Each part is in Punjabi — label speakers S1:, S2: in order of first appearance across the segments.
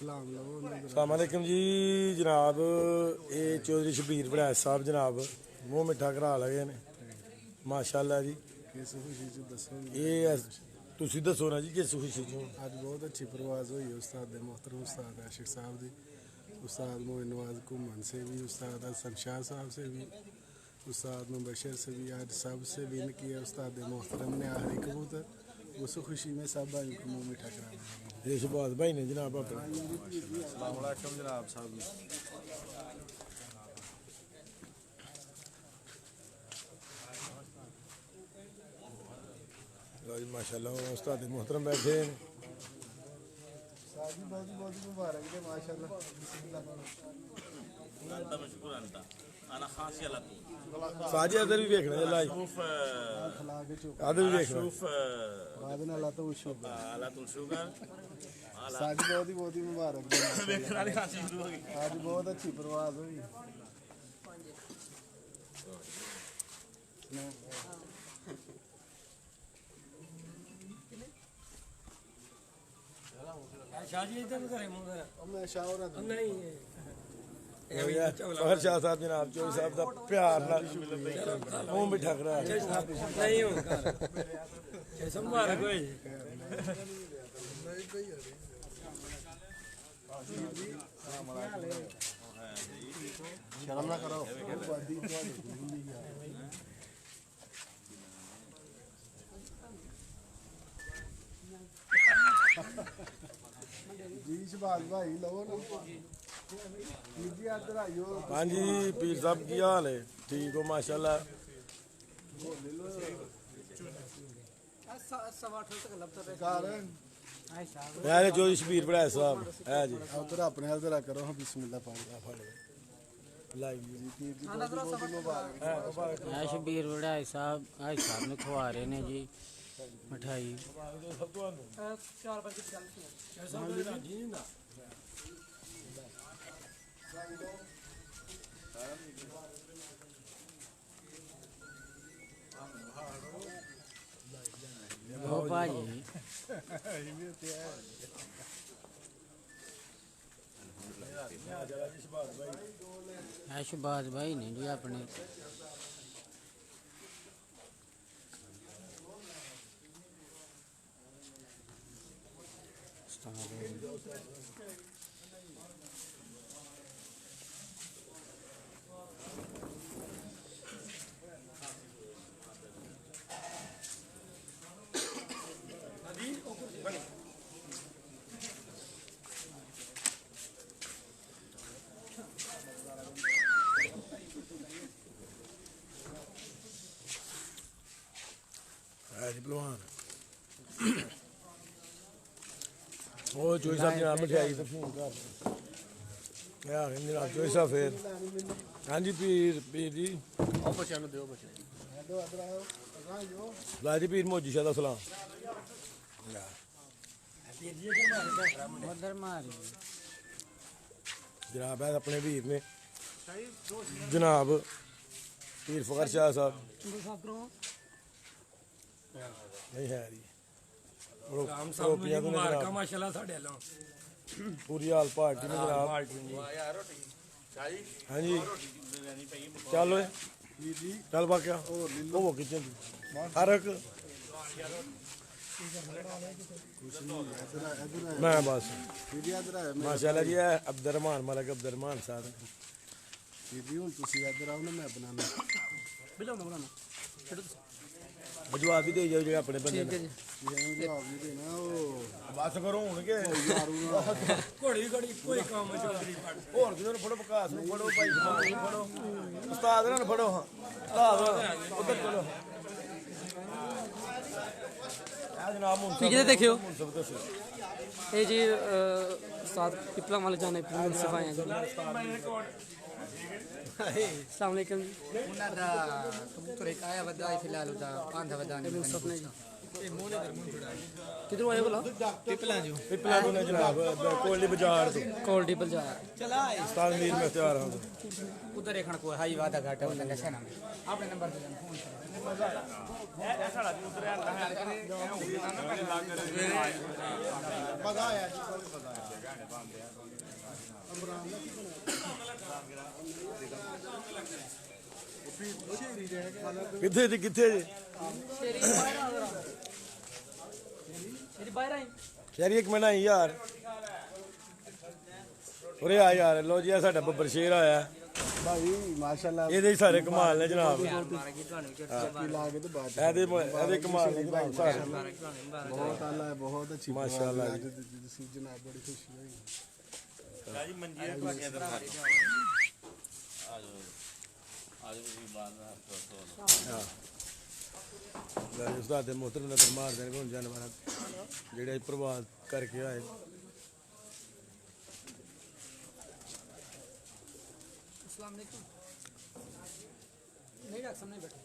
S1: सलामकुम जी जनाब, ये चौधरी शबीर वड़ैच साहब जनाब मूँह मिठा करा लगे ने माशाअल्लाह जी। ये तुसी दसो ना जी किस खुशी चो?
S2: अज बहुत अच्छी परवाज हुई है उस्ताद मोहतरम उस्ताद आशिक साहब की, उस्ताद मोइन नवाज घुमन से भी, उस्ताद हसन शाह साहब से भी, उस्ताद मुबशर से भी। आज सब से विन किया उस्ताद मोहतरम ने आखिरी कबूतर। उस खुशी में सब भाई को मुँह मीठा करा
S1: ये शहबाज भाई ने जनाब अपना
S2: जनाब साहब
S1: माशाअल्लाह उस्ताद मोहतरम बैठे हैं।
S2: बहुत बहुत मुबारक है माशाअल्लाह।
S1: साजी अदर भी देखना है लाइव अदर भी देखना
S2: बाद में अल्लाह तो शुक्र साजी बहुत ही मुबारक आज बहुत अच्छी परवाज हुई। मैं शाह नहीं
S1: फखर शाह साहब जनाब चौधरी साहब का प्यार मूँह मिठा करा
S2: शर्म ना करो। जी शहबाज भाई लो ना
S1: हाँ जी पीर साहब की हाल है? ठीक हो माशाअल्लाह। यार चौधरी शबीर वड़ैच साहब है जी
S2: उधर अपने हाल जरा करो हम बिस्मिल्लाह पानी
S3: शबीर वड़ैच साहब आज साहब ने खवा रहे ने जी मिठाई। ओ भाजी शहबाज भाई ने जी अपने
S1: ਉਹ ਚੋਈ ਸਾਹਿਬ ਜਨਾਬ ਮਠਿਆਈ ਤਾਂ ਫੋਨ ਕਰ ਯਾਰ ਜਨਾਬ ਚੋਈ ਸਾਹਿਬ ਫੇਰ ਹਾਂਜੀ ਪੀਰ ਜੀ
S2: आओ बच्चा दो बच्चे
S1: ਲਾਜੀ ਪੀਰ ਮੋਜੀ ਸ਼ਾਹ ਦਾ ਸਲਾਮ
S3: उधर मारी
S1: जनाब है अपने वीर ने जनाब पीर फखर शाह साहब नहीं है जी पूरी हाल पार्टी में जनाब। हाँ जी चलो चल बाकी वो किचन हर एक मैं बस माशाल्लाह जी है अब्दुर्रहमान मलिक अब्दुर्रहमान साहब जवाब भी दे जाओ जो अपने बंदे बस करो हूं के घोड़ी घड़ी कोई काम चौधरी होर किधर फड़ो विकास नु फड़ो भाई नु फड़ो उस्ताद नु फड़ो उस्ताद उधर चलो जनाब
S4: ठीक है देखियो ये जी उस्ताद पिपला वाले जाने मुंसिफ आए हैं अस्सलाम वालेकुम जी
S3: कबूतर एक आया वदा फिलहाल उदा आंधा वदा ने
S4: मुंसिफ ने जी किधर आए बोला
S1: ਪਿਪਲਾ ਤੋਂ ਨੇ ਜਨਾਬ ਕੋਲੀ ਬਾਜ਼ਾਰ ਤੋਂ
S4: क्वालिटी बाजार
S1: ਉਸਤਾਦ ਮੀਰ ਮੁਖਤਿਆਰ ਹਾਂ
S3: उधर एक कोई हाई वादा घाटा होता नशा ना अपने नंबर पे फोन
S1: ਕਿੱਥੇ ਜੀ ਕਿੱਥੇ ਜੀ
S4: मेरी बाहर आई
S1: ਸ਼ਹਿਰੀ ਇੱਕ ਮਿੰਟ ਆਈ ਯਾਰ ਉਰੇ ਆ ਯਾਰ ਲੋ ਜੀ ਆ ਸਾਡਾ ਬੱਬਰ ਸ਼ੇਰ ਆਇਆ
S2: भाई माशाल्लाह
S1: ਇਹਦੇ ਹੀ ਸਾਰੇ ਕਮਾਲ ਨੇ ਜਨਾਬ
S2: की लागे तो बात
S1: ਇਹਦੇ ਕਮਾਲ ਨੇ ਜਨਾਬ ਸਾਰੇ
S2: बहुत आला है बहुत अच्छी
S1: माशाल्लाह
S2: जी जनाब बड़ी खुशी हुई
S1: ਉਸਤਾਦ ਦੇ ਮੋਹਤਰਮ ਨਜ਼ਰ ਮਾਰਦੇ ਨੇ ਹੁਣ ਜਾਨਵਰਾਂ ਜਿਹੜੇ ਪ੍ਰਵਾਹ ਕਰਕੇ ਆਏ
S4: अस्सलाम वालेकुम नहीं रख सामने बैठो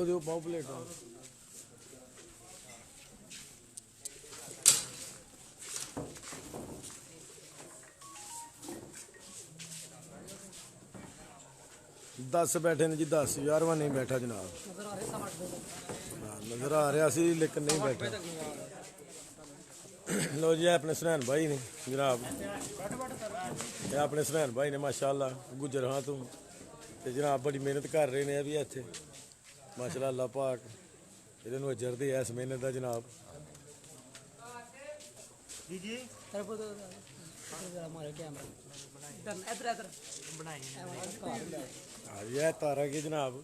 S1: ਦਿਓ ਪਾਓ ਪਲੇਟ 10 ਬੈਠੇ ਨੇ ਜੀ 10 11ਵਾਂ ਨਹੀਂ ਬੈਠਾ ਜਨਾਬ
S4: नजर आ रहे सामान
S1: ਹਾਂ, ਨਜ਼ਰ ਆ ਰਿਹਾ ਸੀ ਲੇਕਿਨ ਨਹੀਂ ਬੈਠਾ ਲੋ ਜੀ ਇਹ ਆਪਣੇ ਸੁਨੈਨ ਭਾਈ ਨੇ ਜਨਾਬ ਇਹ ਆਪਣੇ ਸੁਨੈਨ ਭਾਈ ਨੇ ਮਾਸ਼ਾਅੱਲਾ ਗੁਜਰਾਂ ਤੋਂ ਤੇ ਜਨਾਬ ਬੜੀ ਮਿਹਨਤ ਕਰ ਰਹੇ ਨੇ ਇਹ ਵੀ ਇੱਥੇ ਮਾਸ਼ਾਅੱਲਾ ਅੱਲਾਹ ਪਾਕ ਇਹਨਾਂ ਨੂੰ ਅਜਰ ਦੇ ਇਸ ਮਿਹਨਤ ਦਾ ਜਨਾਬ
S4: तरफ इधर हमारे कैमरा इधर इधर इधर बनाई
S1: ਹਾਂ ਜੀ ਇਹ ਤਾਰਾ ਕੀ ਜਨਾਬ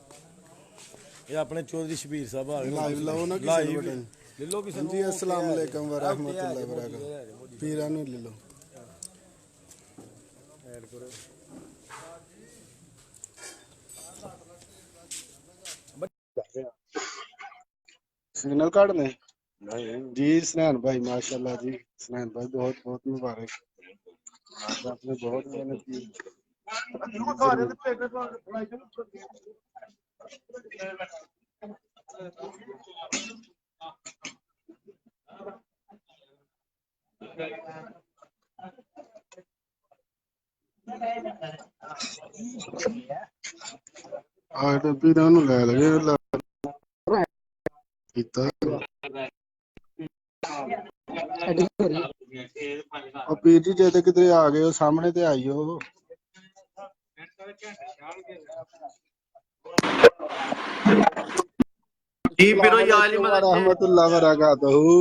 S1: ਇਹ ਆਪਣੇ ਚੌਧਰੀ ਸ਼ਬੀਰ ਸਾਹਿਬ ਆ ਗਏ
S2: लाइव लाओ ना किसी
S1: ਲਾਈਵ
S2: बटन
S1: ਲੈ ਲੋ ਕਿਸੇ
S2: जी अस्सलाम वालेकुम व रहमतुल्लाहि व बरकातहू पीरा नु ले लो
S1: ਐਡ ਕਰੋ
S2: सिग्नल कार्ड में जी स्नैन भाई माशाल्लाह जी स्नैन भाई बहुत बहुत मुबारक आज आपने बहुत मेहनत की आज तो पीरा नु ले लगे ਕੀਤਾ ਉਹ ਪੀਰ ਜੀ ਜੇ ਤੇ ਕਿਤੇ ਆ ਗਏ ਹੋ ਸਾਹਮਣੇ ਤੇ ਆਈਓ
S5: जी बिरो या अली मदद
S2: रहमतुल्लाह व बरकातहू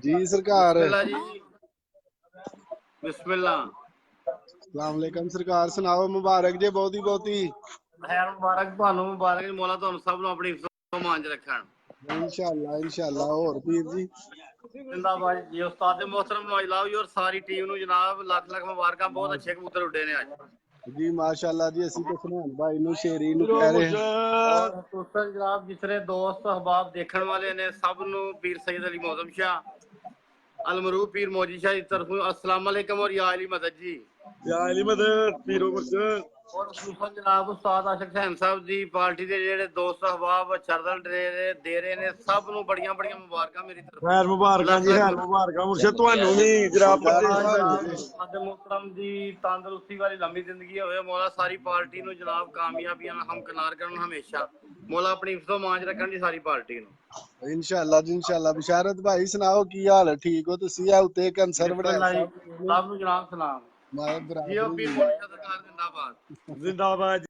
S2: जी सरकार
S5: बिस्मिल्लाह
S2: अस्सलाम वालेकुम सरकार सुनाओ मुबारक जे बहुती बहुती
S5: खैर मुबारक ਤੁਹਾਨੂੰ ਮੁਬਾਰਕ ਮੌਲਾ ਤੁਹਾਨੂੰ ਸਭ ਨੂੰ ਆਪਣੀ ਇੱਜ਼ਤ ਮਾਨ ਚ ਰੱਖਣ
S2: इंशाल्लाह और पीर जी
S5: जिंदाबाद जी उस्ताद मोहतरम नवाज जी और सारी टीम ਨੂੰ ਜਨਾਬ ਲੱਖ ਲੱਖ ਮੁਬਾਰਕਾਂ ਬਹੁਤ ਅੱਛੇ ਕਬੂਤਰ ਉੱਡੇ ਨੇ ਅੱਜ
S2: जी माशाल्लाह जी ਅਸੀਂ ਤੇ ਸੁਨਾਨ ਭਾਈ ਨੂੰ ਸ਼ੇਰੀ ਨੂੰ ਕਹਿ ਰਹੇ ਹਾਂ
S5: ਦੋਸਤਾਂ ਜਨਾਬ ਜਿਸਰੇ ਦੋਸਤ ਅਹਬਾਬ ਦੇਖਣ ਵਾਲੇ ਨੇ ਸਭ ਨੂੰ ਪੀਰ ਸੈयद अली मौजम शाह अलमरूफ पीर मौजी शाह की तरफ अस्सलाम वालेकुम और या अली मदद जी
S1: ਯਾ ਅਲੀ ਮਦਦ ਪੀਰੋ ਗੁਰਸ਼ਨ
S5: और खुसूसन जनाब उस्ताद आशिक हुसैन साहब दी पार्टी दे जेड़े दोस्त अहबाब चरदल दे रहे ने सब नु बड़ियां बड़ियां मुबारकां मेरी तरफ
S1: ਖੈਰ ਮੁਬਾਰਕਾਂ ਜੀ ਖੈਰ ਮੁਬਾਰਕਾਂ ਮੁਰਸ਼ਦ ਤੁਹਾਨੂੰ ਵੀ ਜਨਾਬ
S5: ਸਾਡੇ ਮੁਹਤਰਮ ਦੀ ਤੰਦਰੁਸਤੀ ਵਾਲੀ ਲੰਮੀ ਜ਼ਿੰਦਗੀ ਹੋਵੇ ਮੌਲਾ ਸਾਰੀ ਪਾਰਟੀ ਨੂੰ ਜਨਾਬ ਕਾਮਯਾਬੀਆਂ ਨਾਲ ਹਮਕਨਾਰ ਕਰਨ ਹਮੇਸ਼ਾ ਮੌਲਾ ਆਪਣੀ ਇਫਜ਼ੋ ਮਾਂਜ ਰੱਖਣ ਦੀ ਸਾਰੀ ਪਾਰਟੀ ਨੂੰ
S2: इंशाल्लाह जी इंशाल्लाह बिशारत भाई सुनाओ की हाल है ठीक हो तुसी आ उते कैंसर बड़ा
S5: ਸਭ ਨੂੰ ਜਨਾਬ ਸਲਾਮ
S2: माए
S5: ਜੀ ਉਹ ਪੀਰ ਮੌਲਾ ਸਰਕਾਰ ਜ਼ਿੰਦਾਬਾਦ
S1: ਜ਼ਿੰਦਾਬਾਦ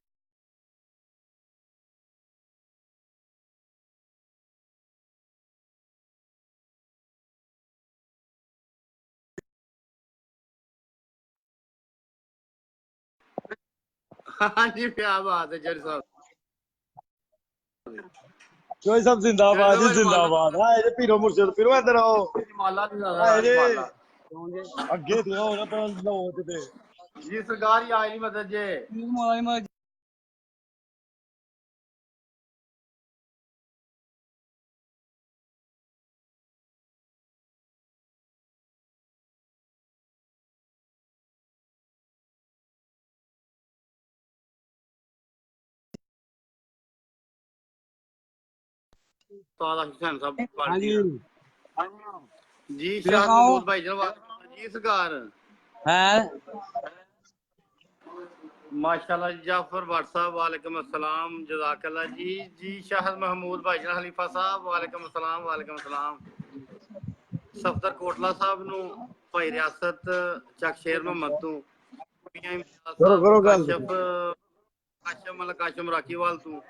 S5: हाँ जी क्या बात है जज साहब
S1: ਕੋਈ ਸਭ ਜ਼ਿੰਦਾਬਾਦ ਜੀ ਜ਼ਿੰਦਾਬਾਦ ਆਏ ਜੇ ਪੀਰੋ ਮੁਰਸ਼ਦ ਪੀਰੋ ਇੱਧਰ ਆਓ
S5: माला भी
S1: ਆਏ ਜੇ
S5: ज्यादा
S1: ਅੱਗੇ ਤੇ ਆਓ ਨਾ ਤਾਂ ਲਓ ਤੇ
S5: जी सरकार ही आई मदद जे ਉਸਤਾਦ ਆਸ਼ਿਕ ਹੁਸੈਨ ਸਾਹਿਬ ਦੀ ਪਾਰਟੀ
S6: ਹਾਂਜੀ
S5: ਦਾ। ਜੀ
S6: ਫਿਰ
S5: ਸ਼ਾਹ
S6: ਆਓ।
S5: ਮਹਿਮੂਦ ਭਾਈ ਜਨਾਬ ਜੀ ਸਰਕਾਰ
S6: ਹੈ
S5: माशाल्लाह जाफर भट्ट साहब वालेकुम अस्सलाम जज़ाकल्लाह जी जी शाहद महमूद भाईजान खलीफा साहब वालेकुम अस्सलाम सफदर कोटला साहब नु भाई रियासत चक शेर मोहम्मद तू
S1: करो गल।
S5: काशम मतलब काशम राकीवाल तू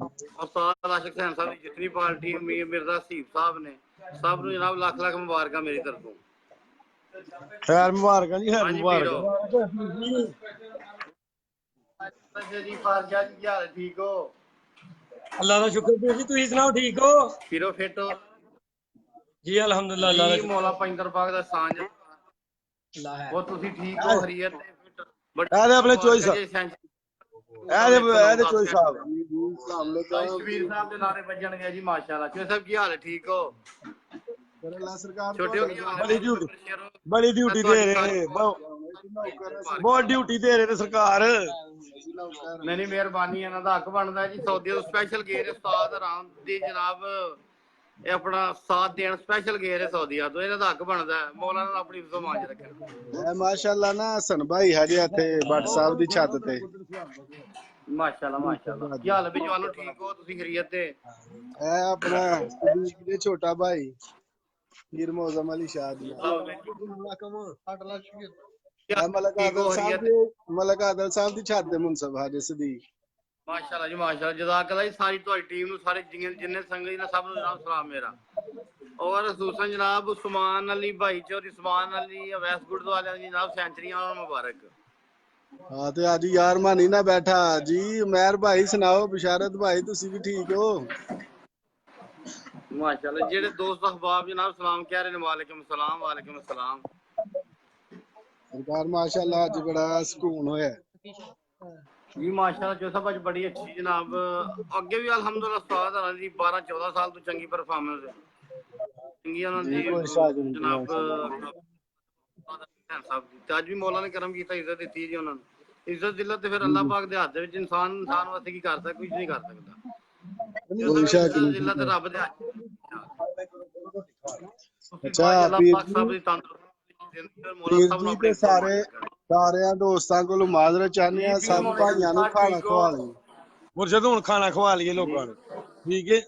S5: और साथ आशिक हुसैन साहब की जितनी पार्टी मीर मिर्जा हसीब साहब ने सब नु जनाब लाख लाख मुबारक मेरी तरफों।
S1: खैर मुबारक जी, खैर
S5: हाँ जी
S1: मुबारक।
S5: अच्छा जी फारजा जी क्या हाल है, ठीक हो
S6: ਅੱਲਾ ਦਾ ਸ਼ੁਕਰ ਵੀਰ ਜੀ, ਤੁਸੀਂ ਸੁਣਾਓ ਠੀਕ ਹੋ?
S5: फिरो फिट हो
S6: ਜੀ ਅਲਹਮਦੁਲਿਲਾ ਅੱਲਾ ਦਾ
S5: जी
S6: ਸ਼ੁਕਰ।
S5: मौला पंजर पाक दा सांझ
S6: ਅੱਲਾ ਹੈ।
S5: ਉਹ ਤੁਸੀਂ ਠੀਕ ਹੋ ਹਰੀਅਤ ਤੇ ਫਿਟ
S1: ਇਹਦੇ ਆਪਣੇ ਚੋਈ ਸਾਹਿਬ, ਇਹਦੇ ਚੋਈ ਸਾਹਿਬ।
S5: ਸ਼ਬੀਰ ਸਾਹਿਬ ਦੇ ਨਾਰੇ ਵੱਜਣਗੇ ਜੀ ਮਾਸ਼ਾਅੱਲਾ। ਚੋਈ ਸਾਹਿਬ ਕੀ ਹਾਲ ਹੈ, ਠੀਕ ਹੋ
S2: सरकार
S5: ਛੋਟੇ ਹੋ ਕੀ ਹਾਲ ਹੈ?
S1: ਬੜੀ ਡਿਊਟੀ ਬੜੀ ਡਿਊਟੀ ਦੇ ਰਹੇ ਨੇ, ਬਹੁਤ ਡਿਊਟੀ ਦੇ ਰਹੇ ਨੇ ਸਰਕਾਰ।
S5: ਨਹੀਂ ਨਹੀਂ ਮਿਹਰਬਾਨੀ, ਇਹਨਾਂ ਦਾ ਹੱਕ ਬਣਦਾ ਜੀ। ਸੌਦੀ ਤੋਂ ਸਪੈਸ਼ਲ ਗਏ ਨੇ ਉਸਤਾਦ ਆਰਾਮ ਦੀ ਜਨਾਬ, ਇਹ ਆਪਣਾ ਸਾਥ ਦੇਣ ਸਪੈਸ਼ਲ ਗਏ ਨੇ ਸੌਦੀਆ ਤੋਂ। ਇਹਨਾਂ ਦਾ ਹੱਕ ਬਣਦਾ ਹੈ, ਮੌਲਾ ਨਾਲ ਆਪਣੀ ਇੱਜ਼ਤ ਮਾਂਜ ਰੱਖੇ।
S2: ਮਾਸ਼ਾਅੱਲਾ ਨਾ ਹਸਨ ਭਾਈ ਸਾਡੇ ਇੱਥੇ ਭੱਟ ਸਾਹਿਬ ਦੀ ਛੱਤ ਤੇ।
S5: ਮਾਸ਼ਾਅੱਲਾ ਮਾਸ਼ਾਅੱਲਾ। ਕੀ ਹਾਲ ਹੈ ਵੀ ਜਵਾਨੋ, ਠੀਕ ਹੋ ਤੁਸੀਂ ਖਰੀਅਤ ਤੇ?
S2: ਇਹ ਆਪਣਾ ਸਦੀਕ ਦੇ ਛੋਟਾ ਭਾਈ ਪੀਰ ਮੌਜ਼ਮ ਅਲੀ ਸ਼ਾਹ ਦੀ ਮਲਕ ਆਦਲ ਸਾਹਿਬ ਦੀ ਛੱਤ ਦੇ ਮੁਨਸਬ ਹਾਜੇ ਸਦੀਕ।
S5: ਮਾਸ਼ਾਅੱਲਾ ਜੀ ਮਾਸ਼ਾਅੱਲਾ, ਜਜ਼ਾਕੱਲਾ ਜੀ। ਸਾਰੀ ਤੁਹਾਡੀ ਟੀਮ ਨੂੰ, ਸਾਰੇ ਜਿੰਨੇ ਸੰਗਤ ਨੇ ਸਭ ਨੂੰ ਜਨਾਬ ਸਲਾਮ ਮੇਰਾ। ਔਰ ਖੁਸੂਸਨ ਜਨਾਬ ਉਸਮਾਨ ਅਲੀ ਭਾਈ ਚੌਧਰੀ, ਉਸਮਾਨ ਅਲੀ ਅਵੈਸ ਗੁਰਦੁਆਰਿਆਂ ਦੀ ਜਨਾਬ ਸੈਂਚਰੀਆਂ ਉਹਨਾਂ ਨੂੰ ਮੁਬਾਰਕ।
S2: ਹਾਂ ਤੇ ਅੱਜ ਯਾਰ ਮਾਨੀ ਨਾ ਬੈਠਾ ਜੀ। ਉਮਰ ਭਾਈ ਸੁਣਾਓ, ਬਿਸ਼ਾਰਤ ਭਾਈ ਤੁਸੀਂ ਵੀ ਠੀਕ ਹੋ?
S5: ਮਾਸ਼ਾਅੱਲਾ। ਜਿਹੜੇ ਦੋਸਤ ਅਹਬਾਬ ਜਨਾਬ ਸਲਾਮ ਕਹਿ ਰਹੇ ਨੇ, ਵਾਲੇकुम सलाम वालेकुम अस्सलाम।
S2: ਸਰਕਾਰ ਮਾਸ਼ਾਅੱਲਾ ਅੱਜ ਬੜਾ ਸਕੂਨ ਹੋਇਆ
S5: ਜੀ ਮਾਸ਼ਾਅੱਲਾ। ਜੋ ਸਭ ਅੱਜ ਬੜੀ ਅੱਛੀ ਜਨਾਬ, ਅੱਗੇ ਵੀ ਅਲਹਮਦੁਲਿਲਾ ਉਸਤਾਦ ਉਹਨਾਂ ਦੀ 12-14 ਸਾਲ ਤੋਂ ਚੰਗੀ ਪਰਫਾਰਮੈਂਸ ਹੈ, ਚੰਗੀ ਉਹਨਾਂ ਦੀ ਜਨਾਬ ਸਾਹਿਬ ਦੀ। ਤੇ ਅੱਜ ਵੀ ਮੌਲਾ ਨੇ ਕਰਮ ਕੀਤਾ, ਇੱਜ਼ਤ ਦਿੱਤੀ ਜੀ ਉਹਨਾਂ ਨੂੰ। ਇੱਜ਼ਤ ਦਿੱਲਤ ਤੇ ਫਿਰ ਅੱਲਾਹ ਪਾਕ ਦੇ ਹੱਥ ਦੇ ਵਿੱਚ। ਇਨਸਾਨ ਵਾਸਤੇ ਕੀ ਕਰ ਸਕਦਾ? ਕੁਝ ਨਹੀਂ ਕਰ ਸਕਦਾ। ਇੱਜ਼ਤ ਰੱਬ ਦੇ ਹੱਥ।
S2: ਅੱਛਾ ਪੀਰ
S5: ਸਾਹਿਬ ਦੀ ਤੰਦਰੁਸਤੀ
S2: ਪੀਰ ਜੀ ਤੇ ਸਾਰਿਆਂ ਦੋਸਤਾਂ ਕੋਲੋਂ ਮਾਜ਼ਰਤ ਚਾਹੁੰਦੇ ਆ, ਸਭ ਭਾਈਆਂ ਨੂੰ ਖਾਣਾ ਖਵਾ ਲਈ।
S1: ਮੁਰਸ਼ਦ ਹੁਣ ਖਾਣਾ ਖਵਾ ਲਈਏ ਲੋਕਾਂ ਨੂੰ, ਠੀਕ ਹੈ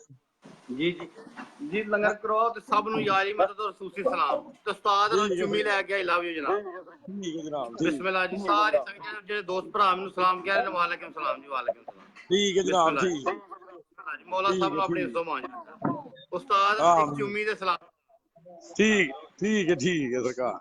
S5: ਜੀ ਜੀ ਜੀ। ਲੰਗਰ ਕਰਵਾਓ ਤੇ ਸਭ ਨੂੰ ਯਾਰੀ ਮਦਦ ਔਰ ਖੁਸ਼ੂਸੀ ਸਲਾਮ। ਤੇ ਉਸਤਾਦ ਨੂੰ ਚੁੰਮੀ ਲੈ ਕੇ ਆਈ ਲਵ ਯੂ ਜਨਾਬ।
S1: ਠੀਕ ਹੈ ਜਨਾਬ,
S5: ਬਿਸਮਿਲ੍ਲਾ ਜੀ। ਸਾਰੇ ਸੰਗਤ ਜਿਹੜੇ ਦੋਸਤ ਭਰਾ ਮੈਨੂੰ ਸਲਾਮ ਕਹਿ ਰਹੇ ਨੇ, ਵਾਲੇकुम सलाम ਜੀ, वालेकुम सलाम।
S1: ਠੀਕ ਹੈ ਜਨਾਬ, ਠੀਕ ਹੈ
S5: ਜੀ। ਮੌਲਾ ਸਾਹਿਬ ਨੂੰ ਆਪਣੀ ਇੱਜ਼ਤ ਮਾਂਜ ਉਸਤਾਦ ਇੱਕ ਚੁੰਮੀ ਦੇ ਸਲਾਮ।
S1: ਠੀਕ ਹੈ ਸਰਕਾਰ।